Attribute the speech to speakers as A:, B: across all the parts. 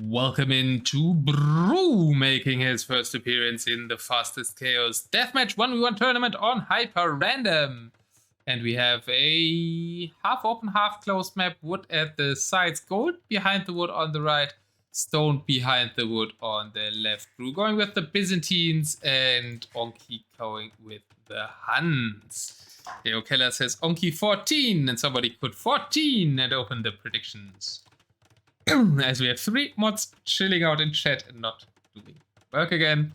A: Welcome into Brew, making his first appearance in the Fastest Chaos Deathmatch 1v1 tournament on Hyperrandom. And we have a half open, half closed map, wood at the sides, gold behind the wood on the right, stone behind the wood on the left. Brew going with the Byzantines and Onky going with the Huns. Kelar says Onky 14 and somebody put 14 and open the predictions. As we have 3 mods chilling out in chat and not doing work again.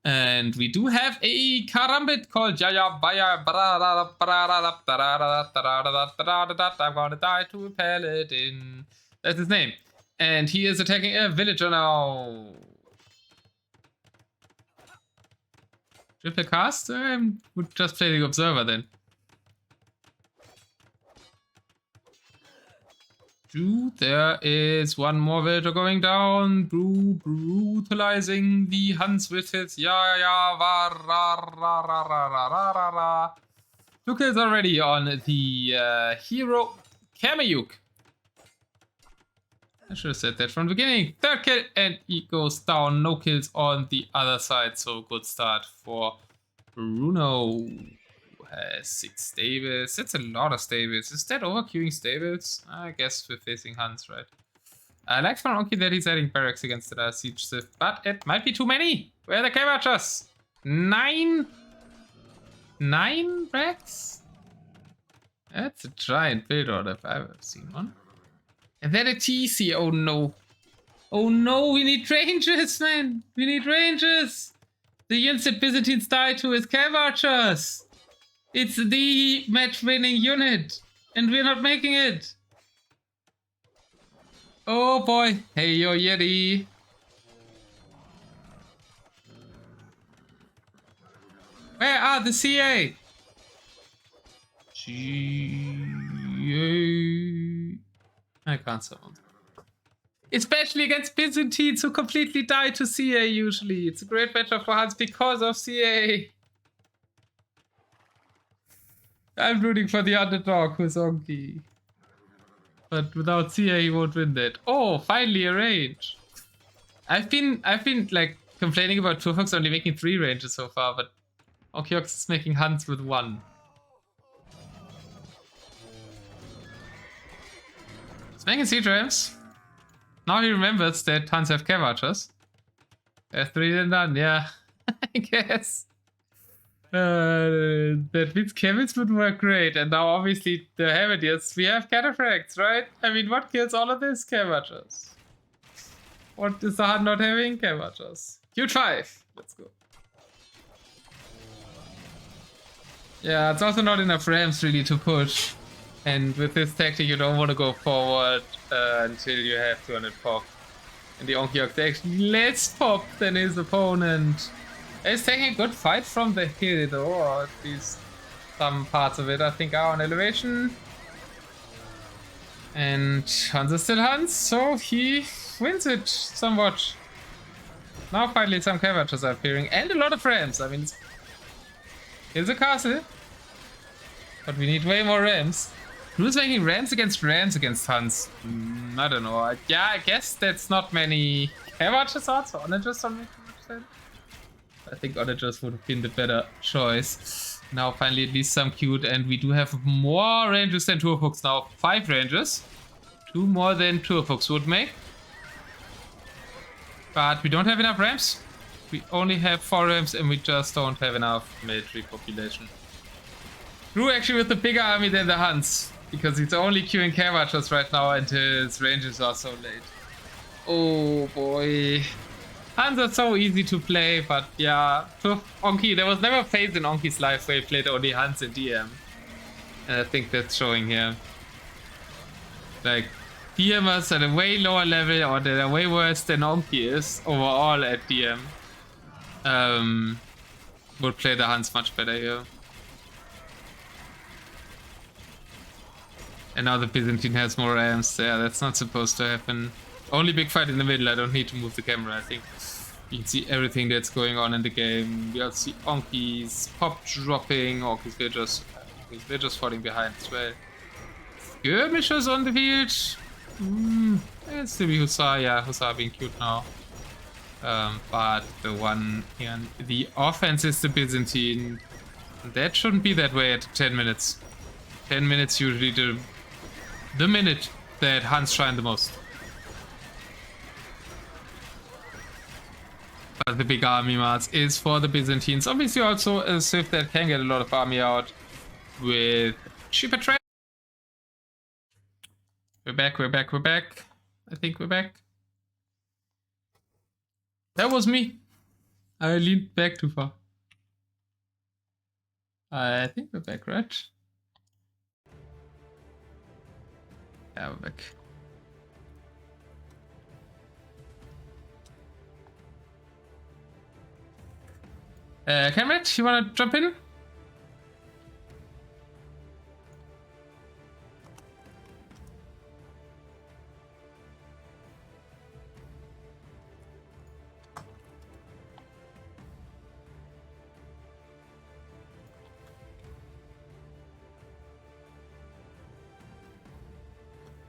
A: And we do have a karambit called Yaya Baya. I'm gonna die to a paladin. That's his name. And he is attacking a villager now. Triple cast? I would just play the observer then. There is one more villager going down. Brutalizing the Huns with his Two kills already on the hero Kameyuk. I should have said that from the beginning. Third kill and he goes down. No kills on the other side. So good start for Bruno. Has 6 stables. That's a lot of stables. Is that overqueuing stables? I guess we're facing Huns, right? I like from Onky that he's adding barracks against the siege shift, but it might be too many. Where are the cave archers? 9 racks? That's a giant build order if I've ever seen one. And then a TC. Oh no. Oh no, we need ranges, man. We need ranges. The units that Byzantines die to is cave archers. It's the match-winning unit, and we're not making it. Oh boy. Hey, yo, Yeti. Where are the CA? I can't summon. Especially against Byzantines who completely die to CA usually. It's a great matchup for Huns because of CA. I'm rooting for the underdog who's Onky. But without CA he won't win that. Oh, finally a range. I've been like complaining about Onkyox only making 3 ranges so far, but Onkyox is making Huns with 1. He's making siege rams. Now he remembers that Huns have cave archers. There's 3 than none, yeah. I guess. That means camels would work great, and now obviously the Hamadians, we have cataphracts, right? I mean, what kills all of this? Cave archers. What is the Hun not having? Cave archers. Huge 5. Let's go. Yeah, it's also not enough rams really to push. And with this tactic, you don't want to go forward until you have 200 pop. And the Onkyox actually less pop than his opponent. He's taking a good fight from the hill though, or at least some parts of it I think are on elevation. And Huns are still Huns, so he wins it somewhat. Now finally some cave archers are appearing, and a lot of rams. I mean, here's a castle, but we need way more rams. Who's making rams against Huns? I don't know. Yeah, I guess that's not many cave archers odds, or onagers on 100%. I think onagers would have been the better choice. Now finally at least some cute, and we do have more ranges than Turfox now. 5 ranges. 2 more than Turfox would make. But we don't have enough rams. We only have 4 rams and we just don't have enough military population. Drew actually with the bigger army than the Huns, because he's only queuing cave archers right now and his ranges are so late. Oh boy. Huns are so easy to play, but yeah, for Onky, there was never a phase in Onky's life where he played only Huns in DM. And I think that's showing here. Like, DMers at a way lower level, or that are way worse than Onky is overall at DM, would play the Huns much better here. And now the Byzantine has more rams. Yeah, that's not supposed to happen. Only big fight in the middle. I don't need to move the camera, I think. You can see everything that's going on in the game. We also see Onky's pop dropping. Onky's villagers falling behind as well. Skirmishers on the field. It's still be Hussar, yeah, Hussar being cute now. But the one in the offense is the Byzantine. That shouldn't be that way at 10 minutes. 10 minutes usually the minute that Hans shine the most. But the big army march is for the Byzantines. Obviously also a Civ that can get a lot of army out with cheaper trade. We're back. I think we're back. That was me. I leaned back too far. I think we're back, right? Yeah, we're back. Cameron, you wanna jump in?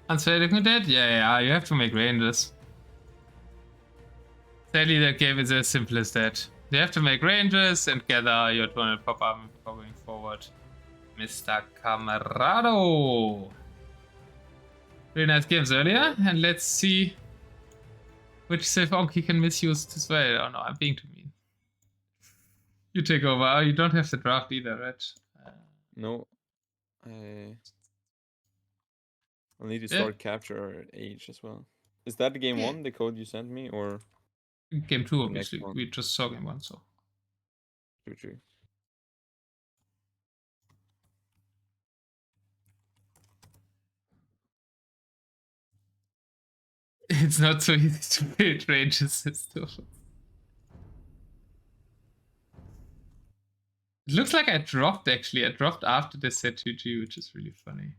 A: Unfair with that? Yeah, you have to make ranges. Sadly, that game is as simple as that. You have to make ranges and gather your 200 pop armor before going forward. Mr. Camarado! Really nice games earlier, and let's see which Civ Onky can misuse as well. Oh no, I'm being too mean. You take over. Oh, you don't have the draft either, right?
B: No. I'll need to start capture age as well. Is that the game 1, the code you sent me, or
A: game 2? Obviously, we just saw game 1, so
B: true.
A: It's not so easy to build ranges. It looks like I dropped actually. I dropped after the set 2G, which is really funny.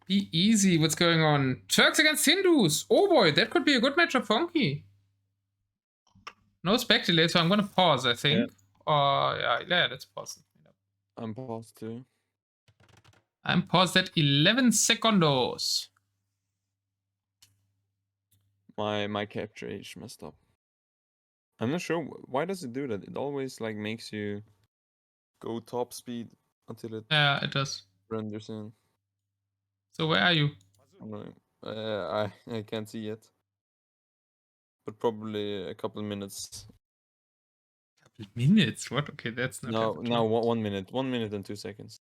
A: Be easy. What's going on? Turks against Hindus. Oh boy, that could be a good matchup for Onky. No speculate, so I'm gonna pause, I think. Yeah, let's pause.
B: I'm paused too.
A: I'm paused at 11 secondos.
B: My capture age messed up. I'm not sure why does it do that. It always like makes you go top speed until it
A: does
B: renders in.
A: So where are you?
B: I can't see yet, but probably a couple of minutes.
A: Couple minutes? What? Okay, that's not.
B: No, 1 minute. 1 minute and 2 seconds.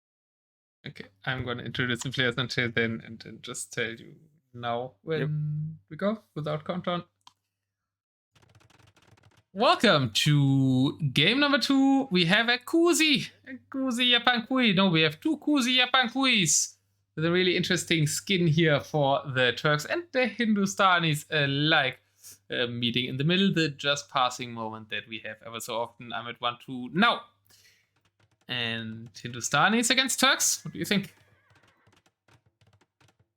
A: Okay, I'm gonna introduce the players until then, and then just tell you now when we go without countdown. Welcome to game number 2. We have a Kuzi Yapankui. No, we have 2 Kuzi Yapankuis with a really interesting skin here for the Turks and the Hindustanis alike. Meeting in the middle, the just passing moment that we have ever so often. I'm at 1-2 now. And Hindustanis against Turks. What do you think?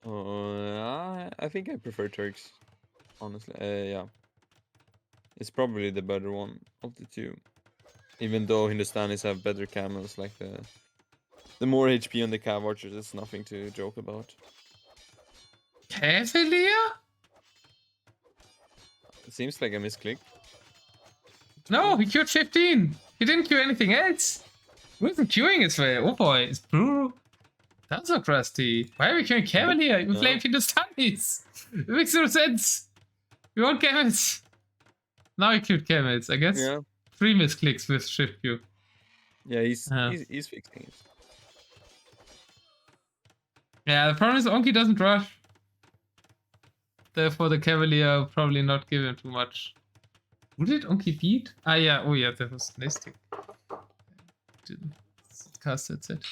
B: I think I prefer Turks, honestly. Yeah. It's probably the better one of the two. Even though Hindustanis have better camels, like the more HP on the cav archers, it's nothing to joke about.
A: Cavalier?
B: It seems like a misclick.
A: No, he queued 15. He didn't queue anything else. Who isn't queuing as well? Oh boy, it's brutal. That's so crusty. Why are we queuing Cavalier? We playing Hindustanis. It makes no sense. We want camels. Now he queued camels, I guess.
B: Yeah.
A: 3 misclicks with shift queue.
B: Yeah, he's fixing it.
A: Yeah, the problem is Onky doesn't rush. Therefore, the Cavalier will probably not give him too much. Who did Onky beat? Ah, yeah. Oh, yeah, that was Nastic. Didn't cast that set.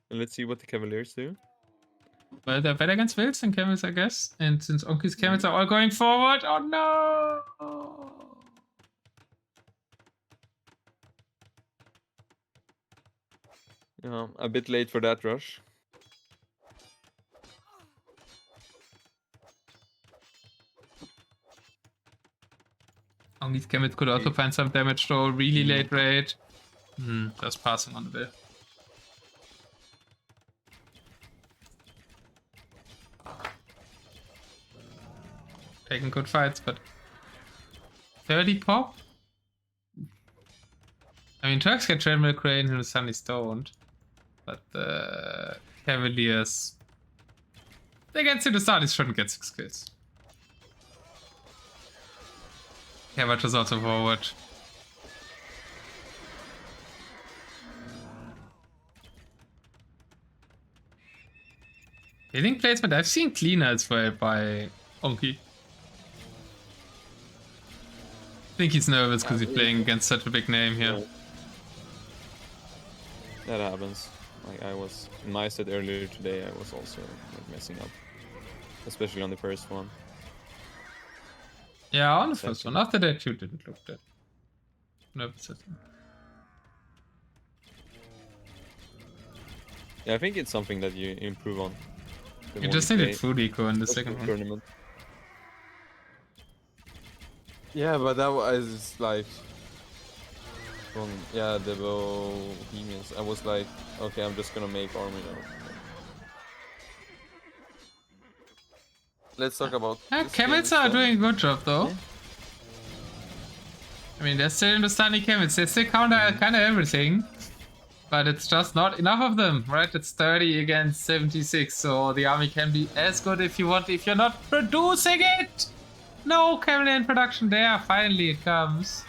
B: Let's see what the Cavaliers do.
A: Well, they're better against Whales than Camels, I guess. And since Onky's Camels are all going forward, oh no!
B: Yeah, a bit late for that rush.
A: Onky's Camels could also find some damage though. Really late raid. Just passing on the bill. Taking good fights, but 30 pop? I mean, Turks get Treadmill Crane and the Sunnies don't. But the Cavaliers, they get to the Sunnies shouldn't get 6 kills. Cabbage is also forward. Healing placement, I've seen cleaner as well by Onky. I think he's nervous because he's playing against such a big name here.
B: That happens. Like I was in my set earlier today, I was also like, messing up, especially on the first one.
A: Yeah, on the first one. After that, you didn't look that nervous.
B: Yeah, I think it's something that you improve on.
A: You just needed food eco in the second one.
B: Tournament. Yeah, but that was like, yeah, the Bohemians. I was like, okay, I'm just gonna make army now. Let's talk about.
A: Camels are doing a good job though. Yeah. I mean, they're still in the stunning camels. They still counter kind of everything. But it's just not enough of them, right? It's 30 against 76, so the army can be as good if you want, if you're not producing it! No Camelian production there, finally it comes.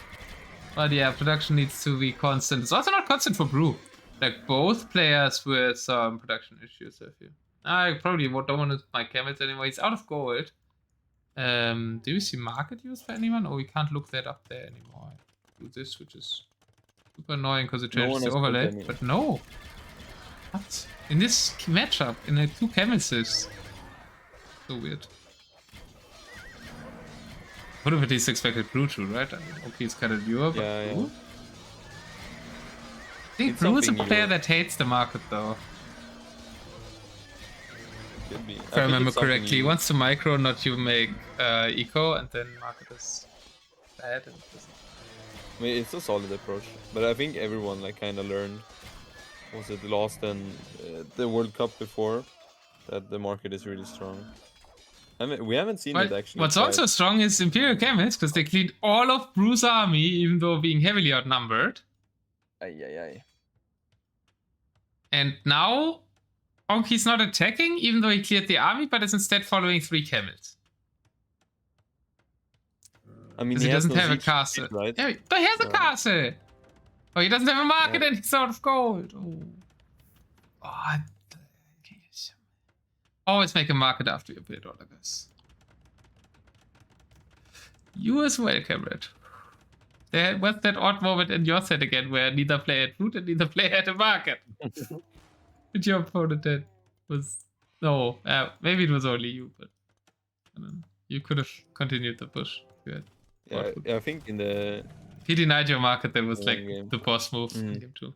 A: But yeah, production needs to be constant. It's also not constant for Brew. Like, both players with some production issues, I feel. I probably don't want to my camels anymore. It's out of gold. Do you see market use for anyone? Or we can't look that up there anymore. Do this, which is super annoying because it changes the overlay, but no. What? In this matchup, in the 2 camels is so weird. Would have at least expected Brew to, right? I mean, okay, it's kind of newer, but
B: yeah.
A: I think Brew is a player that hates the market though.
B: Could be.
A: If I remember correctly, he wants to micro, not you make eco, and then market is bad and it doesn't.
B: I mean, it's a solid approach, but I think everyone like kind of learned, was it lost and the World Cup before, that the market is really strong. I mean, we haven't seen it actually.
A: What's also strong is Imperial Camels, because they cleaned all of Brew's army, even though being heavily outnumbered.
B: Aye.
A: And now, Onky's not attacking, even though he cleared the army, but is instead following 3 camels.
B: I mean,
A: he doesn't have a castle.
B: Right?
A: Yeah, but he has a castle! Oh, he doesn't have a market and he's out of gold. Oh. Always make a market after you build all of this. You as well, Cameron. There was that odd moment in your set again where neither player had food and neither player had a market. And your opponent then was... No, maybe it was only you, but... I don't know. You could have continued the push.
B: Yeah, I think in the...
A: He denied your market, that was like
B: game.
A: the boss move in game 2.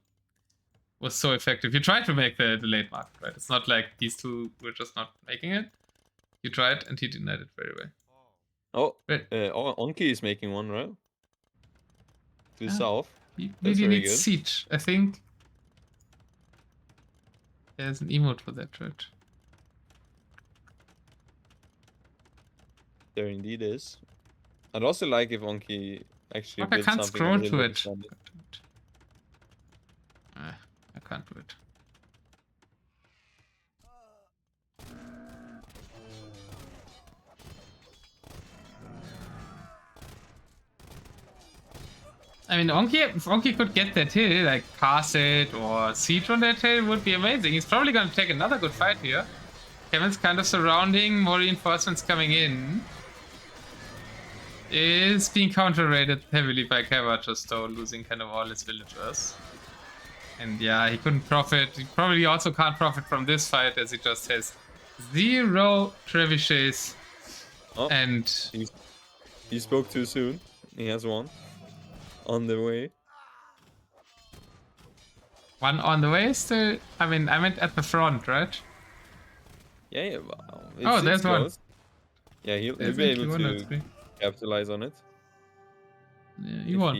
A: Was so effective. You tried to make the late market, right? It's not like these two were just not making it. You tried and he denied it very well.
B: Oh, Onky is making one, right? To the south.
A: He really needs siege, I think. There's an emote for that, right?
B: There indeed is. I'd also like if Onky actually
A: I can't scroll to it. I can't do it. I mean, if Onky could get that hill, like pass it or siege on that hill, would be amazing. He's probably going to take another good fight here. Kevin's kind of surrounding, more reinforcements coming in. Is being counter-raided heavily by Cabbage, though, losing kind of all his villagers. And yeah, he couldn't profit. He probably also can't profit from this fight, as he just has 0 trebuchets.
B: Oh,
A: and
B: he spoke too soon. He has one on the way.
A: One on the way still? I mean, I meant at the front, right?
B: Yeah. Wow.
A: Oh, there's one.
B: Yeah, he'll be able to capitalize on it.
A: Yeah, he won't.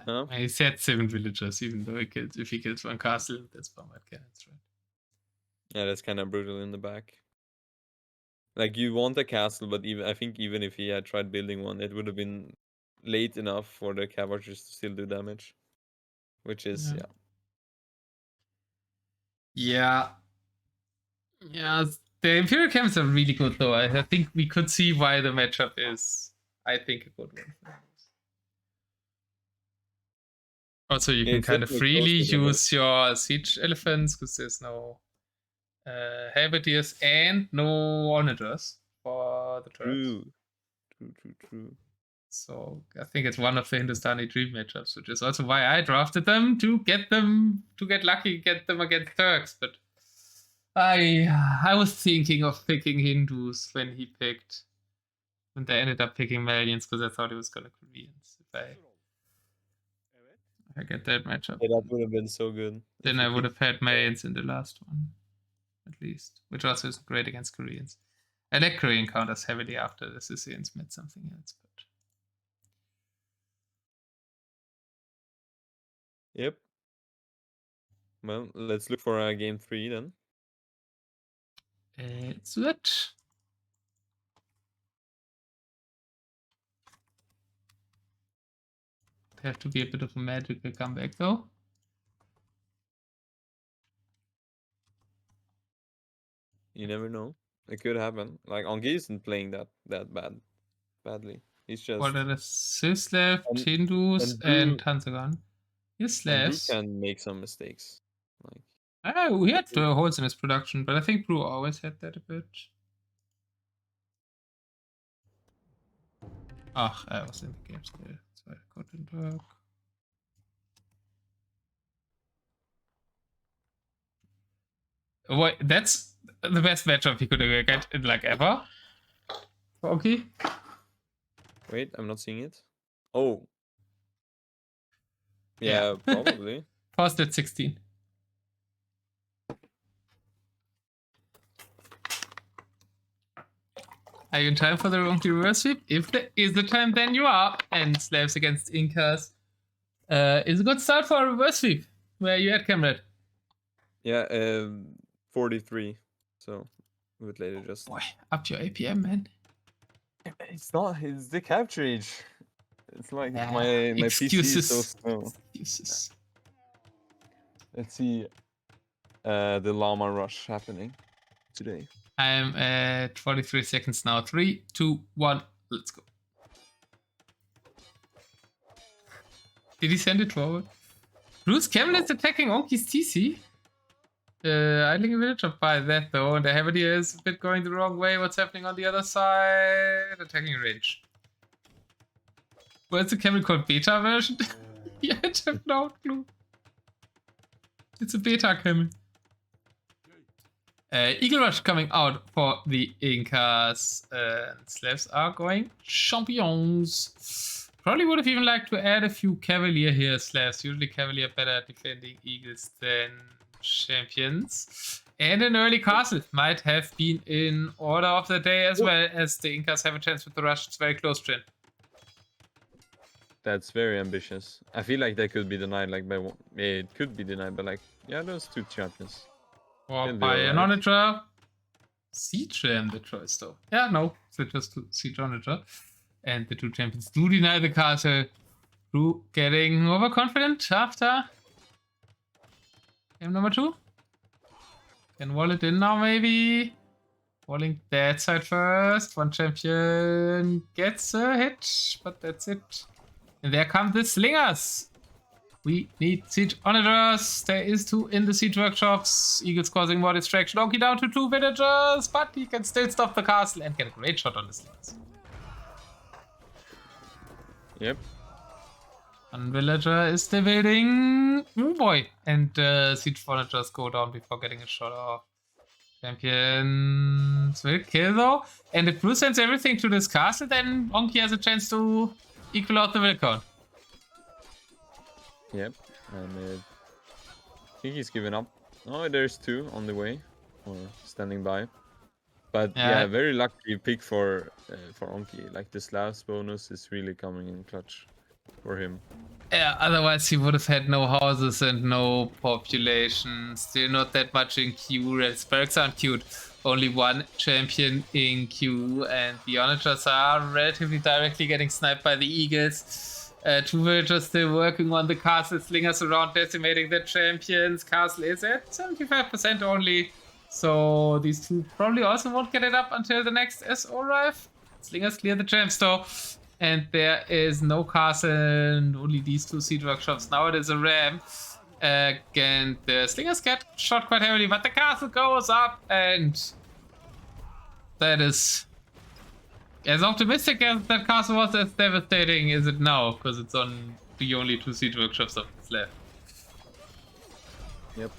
B: Huh?
A: He said 7 villagers, even though if he kills 1 castle, that's bomb cannons, right?
B: Yeah, that's kind of brutal in the back. Like you want a castle, but I think even if he had tried building one, it would have been late enough for the cavalry to still do damage, which is
A: Yeah. Yeah. Yeah, the Imperial Camels are really good, though. I think we could see why the matchup is, I think, a good one. Also, you can
B: it's
A: kind of
B: definitely
A: freely
B: closer than
A: use your siege elephants because there's no halberdiers and no onagers for the Turks.
B: True.
A: So I think it's one of the Hindustani dream matchups, which is also why I drafted them to get lucky, get them against Turks. But I was thinking of picking Hindus when they ended up picking Malians because I thought it was gonna convenience if I get that matchup.
B: Yeah, that would have been so good.
A: Then I would have had Malians in the last one, at least, which also is great against Koreans. I like Korean counters heavily after the Sicilians met something else, but.
B: Yep. Well, let's look for game 3 then.
A: It's it. Have to be a bit of a magical comeback though.
B: You never know. It could happen. Like Onky isn't playing that badly. He's just.
A: What are the Sis left,
B: And-
A: Hindus, and
B: and
A: Tansagan? Yes,
B: And Brew
A: Slavs.
B: can make some mistakes. Like
A: Oh, he had holes in his production, but I think Brew always had that a bit. Ach, I was in the game still. So I couldn't work. Wait, that's the best matchup he could get in like ever. Okay.
B: wait, I'm not seeing it. Oh. Yeah, probably.
A: Paused at 16. Are you in time for the Onky reverse sweep? If there is the time, then you are. And Slaves against Incas is a good start for a reverse sweep. Where are you at, Camred?
B: Yeah, 43. So a bit later just.
A: Boy, up to your APM, man.
B: It's not. It's the capture age. It's like my
A: excuses.
B: PC is so slow.
A: Excuses.
B: Let's see. The llama rush happening today.
A: I'm at 43 seconds now. 3, 2, 1. Let's go. Did he send it forward? Bruce Camel is attacking Onky's TC. Idling a village up by that though, and the Heavily is a bit going the wrong way. What's happening on the other side? Attacking range. What's the camel called beta version? Yeah, I have no clue. It's a beta camel. Eagle Rush coming out for the Incas. Slavs are going champions. Probably would have even liked to add a few Cavalier here, Slavs. Usually Cavalier better at defending Eagles than champions. And an early castle might have been in order of the day as well, as the Incas have a chance with the rush. It's very close, Jin.
B: That's very ambitious. I feel like that could be denied like by one. It could be denied, but like, yeah, those 2 champions.
A: Or by an onager. Siege Ram the choice though. Yeah, no. So just Siege onager. And the 2 champions do deny the castle. Drew getting overconfident after game number 2. Can wall it in now maybe. Walling that side first. 1 champion gets a hit, but that's it. And there come the slingers. We need siege onagers. There is 2 in the siege workshops. Eagles causing more distraction. Onky down to 2 villagers, but he can still stop the castle and get a great shot on the slingers.
B: Yep.
A: 1 villager is still building. Oh boy. And siege onagers go down before getting a shot off. Champions will kill though. And if Bruce sends everything to this castle, then Onky has a chance to equal out the will count.
B: Yep. And I think he's given up. Oh, there's 2 on the way. Or standing by. But yeah, very lucky pick for Onky. Like the Slavs bonus is really coming in clutch for him.
A: Yeah, otherwise he would have had no houses and no population. Still not that much in Q. Sparks aren't cute. Only one champion in Q, and the onagers are relatively directly getting sniped by the eagles. Two villagers still working on the castle. Slingers around decimating the champions. Castle is at 75% only. So these two probably also won't get it up until the next SO arrive. Slingers clear the champs though. And there is no castle, only these two seed workshops. Now it is a ram. And the slingers get shot quite heavily, but the castle goes up, and that is as optimistic as that castle was, as devastating is it now, because it's on the only two siege workshops of this left.
B: Yep.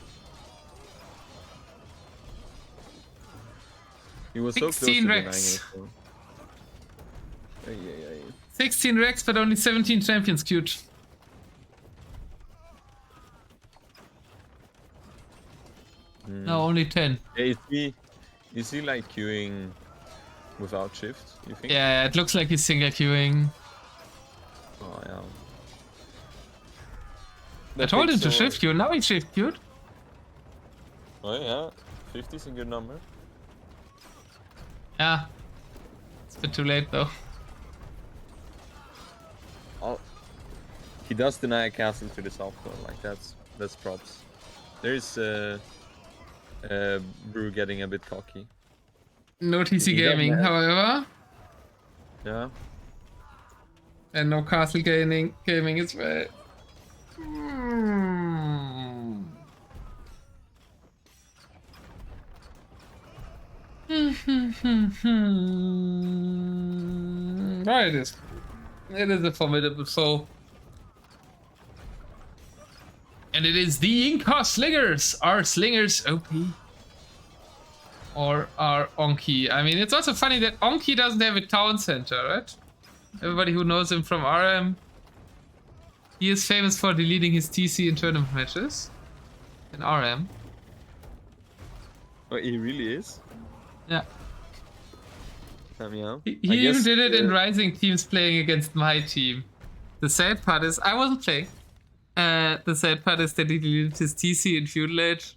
B: He was so close to
A: 16
B: denying
A: wrecks.
B: it. So.
A: 16 wrecks, but only 17 champions queued. No, only 10.
B: Yeah, is he like queuing without shift, you think?
A: Yeah, it looks like he's single queuing.
B: Oh, yeah.
A: I told him to shift queue, now he shift queued.
B: Oh, yeah. 50 is a good number.
A: Yeah. It's a bit too late though.
B: Oh. He does deny a castle to the south though, like that's props. There's Brew getting a bit cocky.
A: No TC gaming, however.
B: Yeah.
A: And no castle gaming as well. Right, it is a formidable foe. And it is the Inca Slingers. Are Slingers OP? Or are Onky? I mean, it's also funny that Onky doesn't have a town center, right? Everybody who knows him from RM, he is famous for deleting his TC in tournament matches. In RM.
B: Oh, he really is?
A: Yeah.
B: Yeah.
A: He even did it in Rising teams playing against my team. The sad part is, I wasn't playing. The sad part is that he deleted his TC in Feudal Age.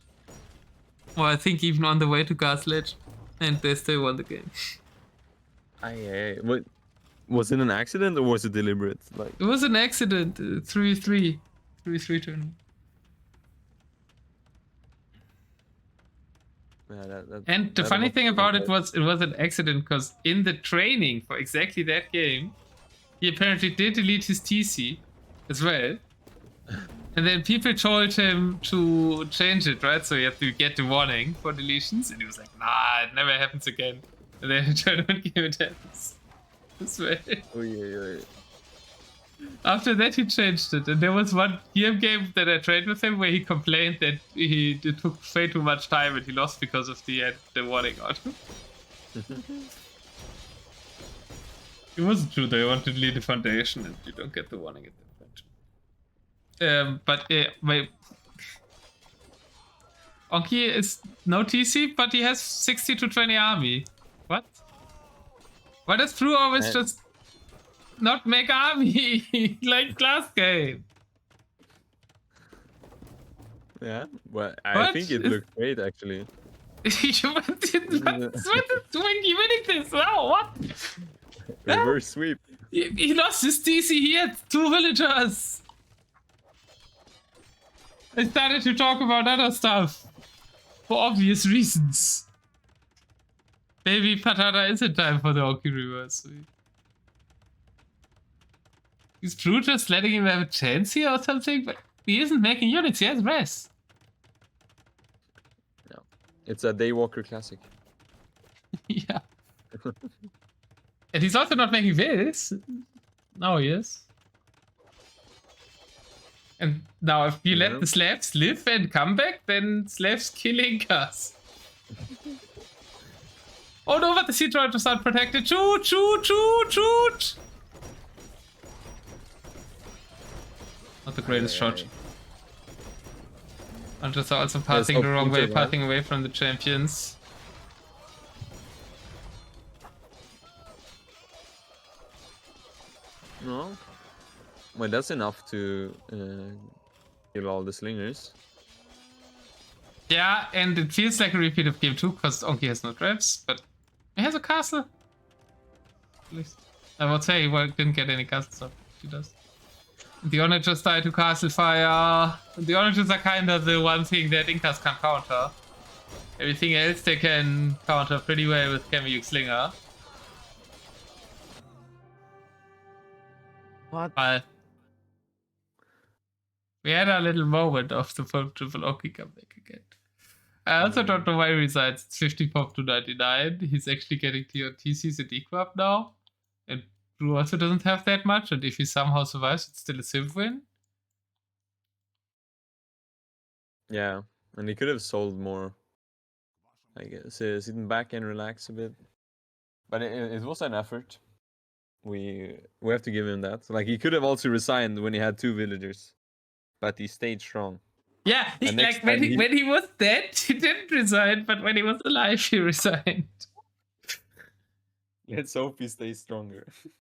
A: Or I think even on the way to Castle Age. And they still won the game.
B: What? Was it an accident or was it deliberate? Like
A: it was an accident. 3-3. 3-3 tournament.
B: Yeah,
A: and the funny thing about it was an accident because in the training for exactly that game, he apparently did delete his TC as well. And then people told him to change it, right? So you have to get the warning for deletions. And he was like, nah, it never happens again. And then the tournament game it happens. As well.
B: Oh, yeah.
A: After that, he changed it. And there was one EM game that I trained with him where he complained that it took way too much time and he lost because of the warning on him. It wasn't true though. You want to delete the foundation and you don't get the warning at that point. But my Onky is no TC, but he has 60 to 20 army. What? Why does True always just not make army like last game?
B: Yeah, well, I think it looked great actually.
A: What is Twinkie winning this? Oh, what?
B: Reverse sweep.
A: He lost his TC, he had 2 villagers. I started to talk about other stuff. For obvious reasons. Maybe Patata is in time for the Onky reverse sweep. Is True just letting him have a chance here or something? But he isn't making units, he has res.
B: No. It's a Daywalker classic.
A: Yeah. And he's also not making this. No, he is. And now if you let the Slavs live and come back, then Slavs killing us. Oh no, but the Sea Trollers aren't protected. Shoot, shoot, shoot, shoot! Not the greatest shot. I'm just also passing the wrong way, passing away from the champions.
B: No. Well, that's enough to kill all the slingers.
A: Yeah, and it feels like a repeat of game 2 because Onky has no traps, but he has a castle. At least. I would say he didn't get any castle stuff. He does. The onagers die to castle fire. The onagers are kind of the one thing that Incas can't counter. Everything else they can counter pretty well with Camel Slinger.
B: What?
A: But we had a little moment of the triple Onky comeback again. I also don't know why he resigns. It's 50 pop to 99. He's actually getting TCs and equip now. And Blue also doesn't have that much. And if he somehow survives, it's still a sim win.
B: Yeah, and he could have sold more. I guess sitting back and relax a bit. But it was an effort. We have to give him that. Like, he could have also resigned when he had 2 villagers, but he stayed strong.
A: Yeah, like when he was dead, he didn't resign, but when he was alive, he resigned.
B: Let's hope he stays stronger.